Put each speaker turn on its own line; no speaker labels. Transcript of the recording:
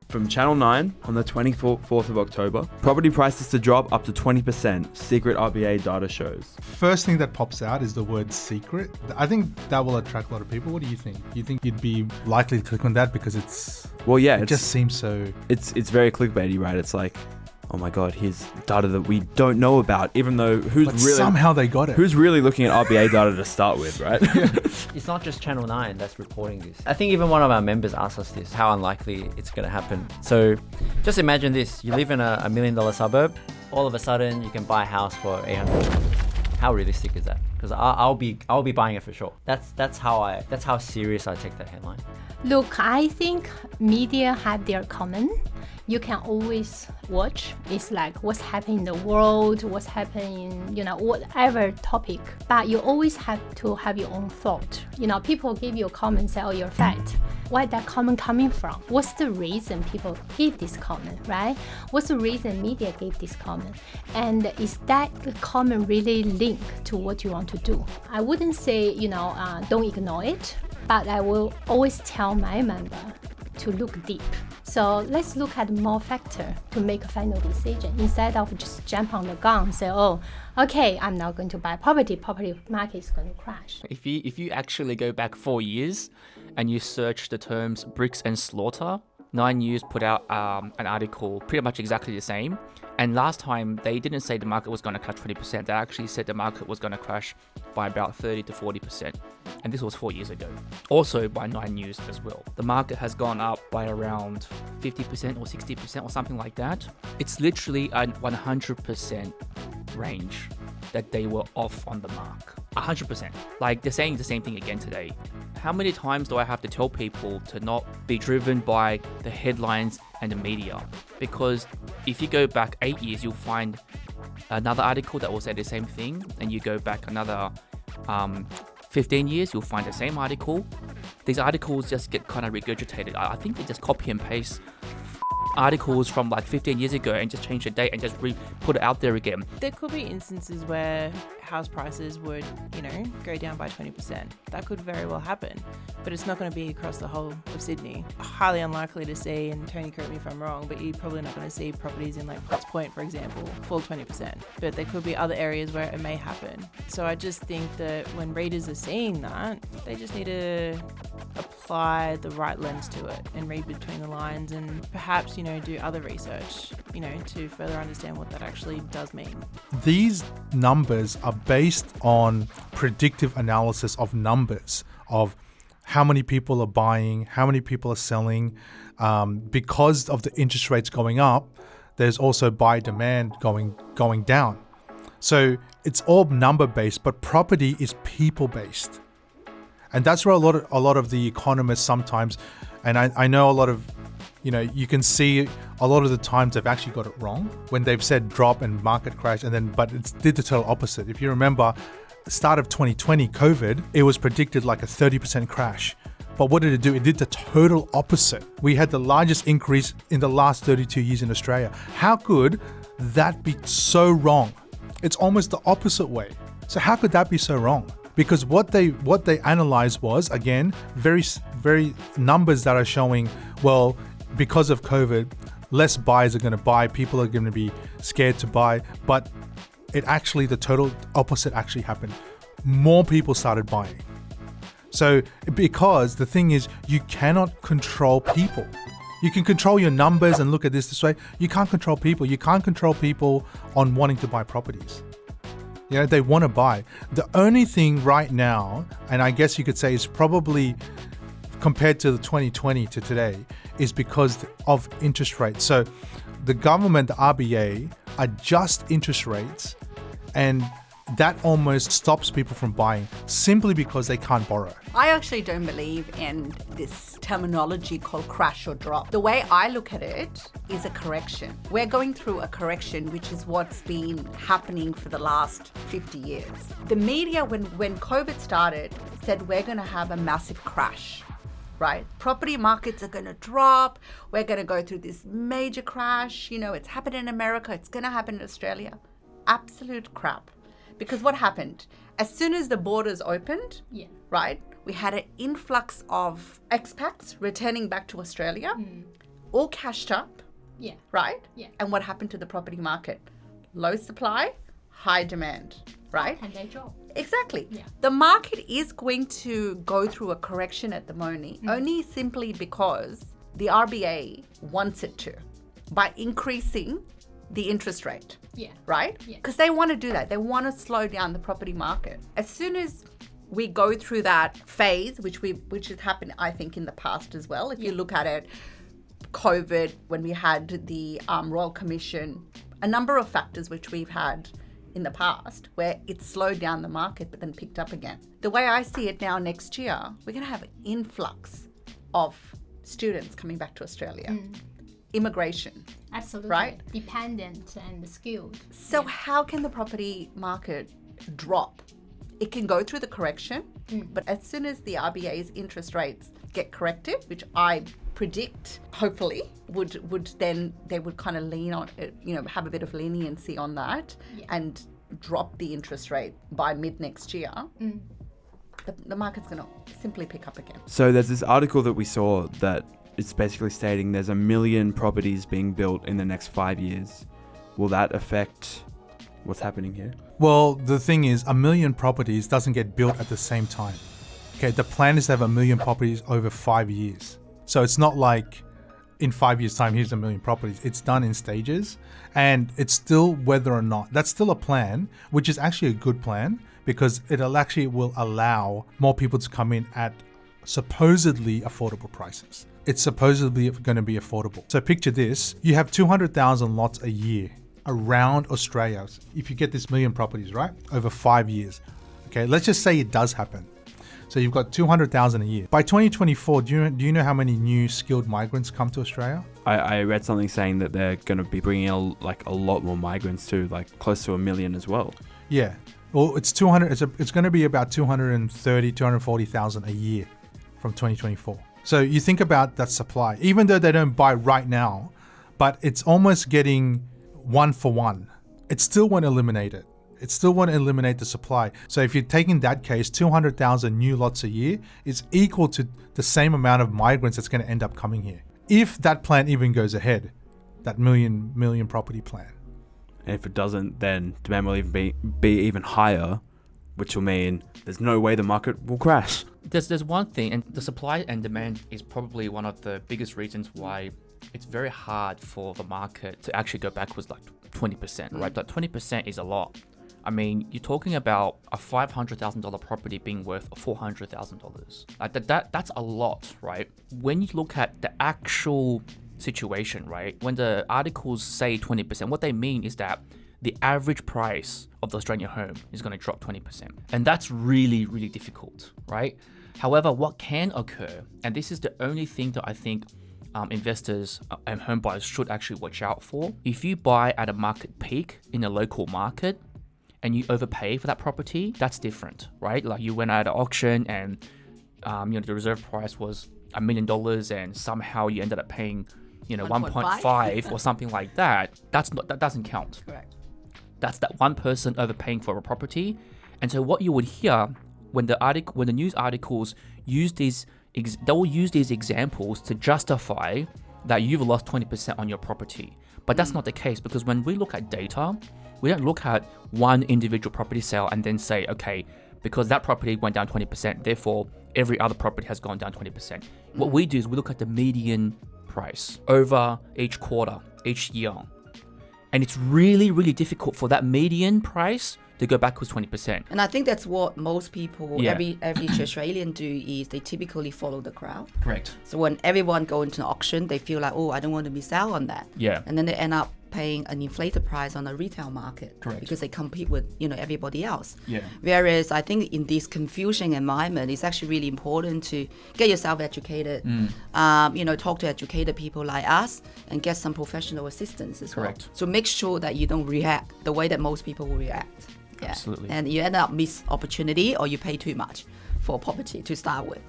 From Channel 9 on the 24th of October. Property prices to drop up to 20%, secret RBA data shows.
First thing that pops out is the word secret. I think that will attract a lot of people. What do you think? Do you think you'd be likely to click on that because it just seems so...
It's very clickbaity, right? It's like, oh my God, here's data that we don't know about, even though
somehow they got it.
Who's really looking at RBA data to start with, right?
It's not just Channel 9 that's reporting this. I think even one of our members asked us this, how unlikely it's going to happen. So just imagine this, you live in a $1 million suburb, all of a sudden you can buy a house for 800. How realistic is that? Because I'll be buying it for sure. That's how serious I take that headline.
Look, I think media have their common. You can always watch. It's like what's happening in the world, what's happening, whatever topic. But you always have to have your own thought. People give you a comment, say, oh, you're fat. Where that comment coming from? What's the reason people give this comment, right? What's the reason media gave this comment? And is that comment really linked to what you want to do? I wouldn't say, don't ignore it, but I will always tell my member to look deep. So let's look at more factor to make a final decision instead of just jump on the gun and say, oh, okay, I'm not going to buy property market is going to crash.
If you actually go back 4 years and you search the terms bricks and slaughter, 9 News put out an article pretty much exactly the same. And last time they didn't say the market was going to crash 20%. They actually said the market was going to crash by about 30 to 40%. And this was 4 years ago. Also by 9 News as well. The market has gone up by around 50% or 60% or something like that. It's literally a 100% range that they were off on the mark. 100%. Like they're saying the same thing again today. How many times do I have to tell people to not be driven by the headlines and the media? Because if you go back 8 years, you'll find another article that will say the same thing. And you go back another 15 years, you'll find the same article. These articles just get kind of regurgitated. I think they just copy and paste articles from like 15 years ago and just change the date and just put it out there again.
There could be instances where house prices would, go down by 20%. That could very well happen, but it's not going to be across the whole of Sydney. Highly unlikely to see, and Tony, correct me if I'm wrong, but you're probably not going to see properties in like Potts Point, for example, fall 20%. But there could be other areas where it may happen. So I just think that when readers are seeing that, they just need to apply the right lens to it and read between the lines and perhaps, do other research, to further understand what that actually does mean.
These numbers are based on predictive analysis of numbers of how many people are buying, how many people are selling. Because of the interest rates going up, there's also buy demand going down. So it's all number based, but property is people based. And that's where a lot of the economists sometimes, and I know a lot of, you can see a lot of the times they've actually got it wrong when they've said drop and market crash, but it did the total opposite. If you remember, the start of 2020, COVID, it was predicted like a 30% crash. But what did it do? It did the total opposite. We had the largest increase in the last 32 years in Australia. How could that be so wrong? It's almost the opposite way. So how could that be so wrong? Because what they analyzed was, again, very numbers that are showing, well, because of COVID, less buyers are going to buy, people are going to be scared to buy, but the total opposite actually happened. More people started buying. So because the thing is, you cannot control people. You can control your numbers and look at this way. You can't control people. You can't control people on wanting to buy properties. They want to buy. The only thing right now, and I guess you could say is probably compared to the 2020 to today, is because of interest rates. So the government, the RBA, adjust interest rates, and that almost stops people from buying simply because they can't borrow.
I actually don't believe in this terminology called crash or drop. The way I look at it is a correction. We're going through a correction, which is what's been happening for the last 50 years. The media, when COVID started, said we're going to have a massive crash. Right? Property markets are going to drop. We're going to go through this major crash. It's happened in America. It's going to happen in Australia. Absolute crap. Because what happened? As soon as the borders opened, right, we had an influx of expats returning back to Australia. all cashed up,
Yeah.
right?
Yeah.
And what happened to the property market? Low supply, high demand, right?
And they drop.
Exactly.
Yeah.
The market is going to go through a correction at the moment, only simply because the RBA wants it to, by increasing the interest rate,
Yeah.
right?
Yeah.
Because they want to do that. They want to slow down the property market. As soon as we go through that phase, which has happened, I think, in the past as well. If you look at it, COVID, when we had the Royal Commission, a number of factors which we've had in the past where it slowed down the market but then picked up again. The way I see it now, next year, we're going to have an influx of students coming back to Australia. Immigration.
Absolutely.
Right?
Dependent and skilled.
So how can the property market drop? It can go through the correction, but as soon as the RBA's interest rates get corrected, which I predict, hopefully, would then they would kind of lean on it, have a bit of leniency on that and drop the interest rate by mid next year. The market's going to simply pick up again.
So there's this article that we saw that it's basically stating there's 1 million properties being built in the next 5 years. Will that affect what's happening here?
Well, the thing is, 1 million properties doesn't get built at the same time. Okay, the plan is to have 1 million properties over 5 years. So it's not like in 5 years' time, here's 1 million properties. It's done in stages, and it's still whether or not, that's still a plan, which is actually a good plan because it will allow more people to come in at supposedly affordable prices. It's supposedly going to be affordable. So picture this, you have 200,000 lots a year around Australia. If you get this 1 million properties, right, over 5 years. Okay, let's just say it does happen. So you've got 200,000 a year. By 2024, do you know how many new skilled migrants come to Australia?
I read something saying that they're going to be bringing in a lot more migrants too, like close to 1 million as well.
Yeah. Well, it's 200. It's going to be about 230, 240,000 a year from 2024. So you think about that supply, even though they don't buy right now, but it's almost getting 1 for 1. It still won't eliminate it. It still won't eliminate the supply. So if you're taking that case, 200,000 new lots a year is equal to the same amount of migrants that's going to end up coming here. If that plan even goes ahead, that million property plan.
And if it doesn't, then demand will even be even higher, which will mean there's no way the market will crash.
There's one thing, and the supply and demand is probably one of the biggest reasons why it's very hard for the market to actually go backwards like 20%, right? That 20% is a lot. I mean, you're talking about a $500,000 property being worth $400,000. Like that's a lot, right? When you look at the actual situation, right? When the articles say 20%, what they mean is that the average price of the Australian home is going to drop 20%. And that's really, really difficult, right? However, what can occur, and this is the only thing that I think investors and home buyers should actually watch out for. If you buy at a market peak in a local market and you overpay for that property, that's different, right? Like you went at an auction and the reserve price was $1 million and somehow you ended up paying 1.5 or something like that. That doesn't count.
Correct.
That's that one person overpaying for a property. And so what you would hear when the news articles use these, they will use these examples to justify that you've lost 20% on your property. But that's not the case, because when we look at data, we don't look at one individual property sale and then say, okay, because that property went down 20%, therefore every other property has gone down 20%. What we do is we look at the median price over each quarter, each year. And it's really, really difficult for that median price to go backwards 20%.
And I think that's what most people,
Yeah.
every Australian do, is they typically follow the crowd.
Correct.
So when everyone go into an auction, they feel like, oh, I don't want to miss out on that.
Yeah.
And then they end up paying an inflated price on the retail market.
Correct.
Because they compete with, everybody else.
Yeah.
Whereas I think in this confusing environment, it's actually really important to get yourself educated, talk to educated people like us and get some professional assistance as
Correct.
well. So make sure that you don't react the way that most people will react. Yeah.
Absolutely.
And you end up miss opportunity or you pay too much for property to start with.